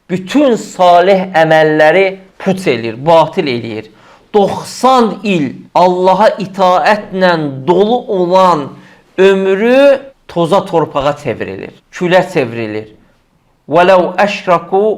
bütün salih əməlləri puç eləyir, batil eləyir. 90 il Allaha itaətlə dolu olan ömrü toza torpağa çevrilir, külə çevrilir. وَلَوْ أَشْرَكُوا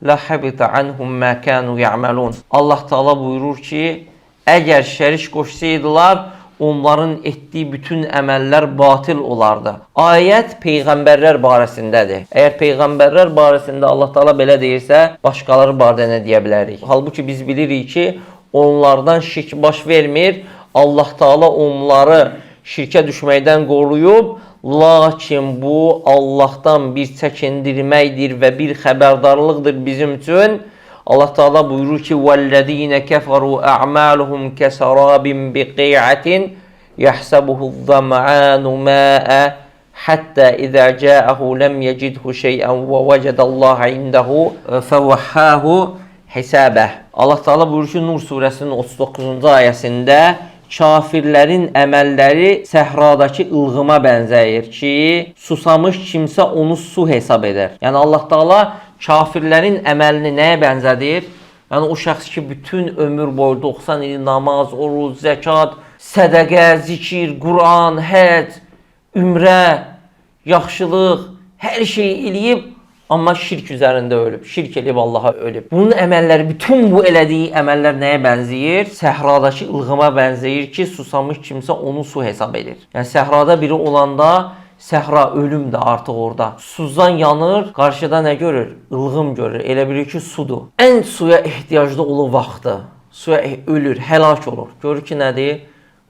لَحَبِطَ عَنْهُمْ مَا كَانُوا يَعْمَلُونَ. Allah Teala buyurur ki, əgər şərik qoşsaydılar, onların etdiyi bütün əməllər batil olardı. Ayət peyğəmbərlər barəsindədir. Əgər peyğəmbərlər barəsində Allah Teala belə deyirsə, başqaları barədə nə deyə bilərik? Halbuki biz bilirik ki, onlardan şirk baş vermir. Allah Teala onları şirkə düşməkdən qoruyub. Lakin bu Allahdan bir çəkindirməkdir və bir xəbərdarlıqdır bizim üçün. Allah Teala buyurur ki: "Vellezine keferu a'maluhum kesarabin biqi'atin yahsabuhu'z-zam'anu ma'a hatta iza ja'ahu lam yajidhu şey'en ve vecedallaha indehu fevahhahu hisabah." Allah Teala buyurur ki, Nur surəsinin 39-cu ayəsində kafirlərin əməlləri səhradakı ılğıma bənzəyir ki, susamış kimsə onu su hesab edər. Yəni Allah Teala kafirlərin əməlini nəyə bənzədir? Yəni o şəxs ki, bütün ömür boyu 90 il namaz, oruc, zəkat, sədəqə, zikir, Quran, həc, ümrə, yaxşılıq, hər şeyi eləyib, amma şirk üzərində ölüb, şirk eləyib Allaha ölüb. Bunun əməlləri, bütün bu elədiyi əməllər nəyə bənzəyir? Səhradakı ılğıma bənzəyir ki, susamış kimsə onu su hesab edir. Yəni səhrada biri olanda, səhra ölümdür artıq orada. Suzan yanır, qarşıda nə görür? Ilğım görür, elə bilir ki, sudur. Ən suya ehtiyaclı olan vaxtı, suya ölür, həlak olur. Görür ki, nədir?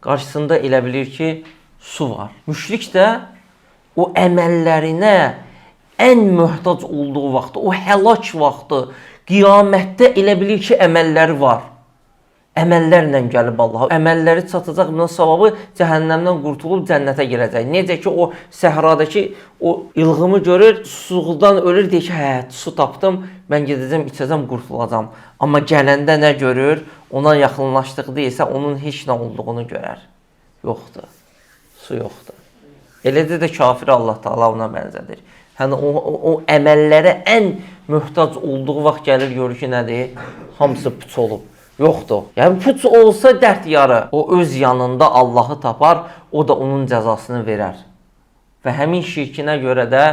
Qarşısında elə bilir ki, su var. Müşrik də o əməllərinə ən möhtac olduğu vaxtı, o həlak vaxtı, qiyamətdə elə bilir ki, əməlləri var. Əməllərlə gəlib Allaha. Əməlləri çatacaq, bunun savabı cəhənnəmdən qurtulub cənnətə girəcək. Necə ki, o səhradakı o ilğımı görür, susuzluqdan ölür, deyir ki, hə, su tapdım, mən gedəcəm, içəcəm, qurtulacam. Amma gələndə nə görür? Ona yaxınlaşdıqda isə onun heç nə olduğunu görər. Yoxdur, su yoxdur. Eləcə də kafir Allah Teala ona bənzədir. Yəni o əməllərə ən möhtac olduğu vaxt gəlir, görür ki, nədir? Hamısı puç olub. Yoxdur. Yəni puç olsa dərd yarı. O öz yanında Allahı tapar, o da onun cəzasını verər. Və həmin şirkinə görə də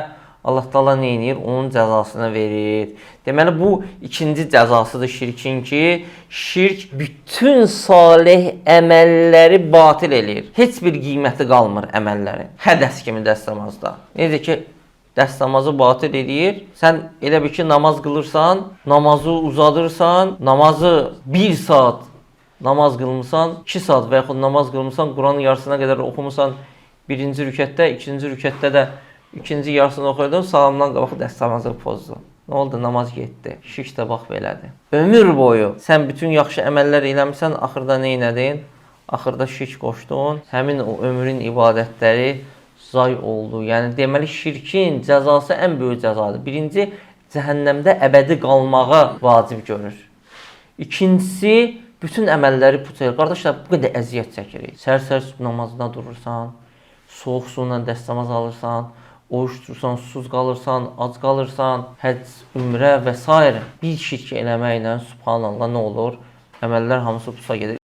Allah Teala nə edir? Onun cəzasını verir. Deməli, bu ikinci cəzasıdır şirkin ki, şirk bütün salih əməlləri batil eləyir. Heç bir qiyməti qalmır əməllərin. Hədəs kimi dəstəmazda. Necə ki, dəstəmazı batil edir. Sən elə bir ki, namaz qılırsan, namazı uzadırsan, namazı 1 saat namaz qılmısan, 2 saat və yaxud namaz qılmısan, Quranın yarısına qədər oxumusan, 1-ci rükətdə, 2-ci rükətdə də ikinci yarısını oxuyordun, salamdan qabaq dəstəmazı pozdun. Nə oldu? Namaz getdi. Şirk də bax belədir. Ömür boyu sən bütün yaxşı əməllər eləmirsən, axırda nə etdin? Axırda şirk qoşdun. Həmin o ömrün ibadətləri zay oldu. Yəni deməli şirkin cəzası ən böyük cəzadır. Birinci, cəhənnəmdə əbədi qalmağı vacib görür. İkincisi, bütün əməlləri puç edir. Qardaşlar, bu qədər əziyyət çəkirik. Səhər namazına durursan, soğuk suyla dəstəmaz alırsan, oruç tutursan, susuz qalırsan, ac qalırsan, həcc, ümrə və s. bir şirk eləməklə, subhanallah, nə olur? Əməllər hamısı puça gedir.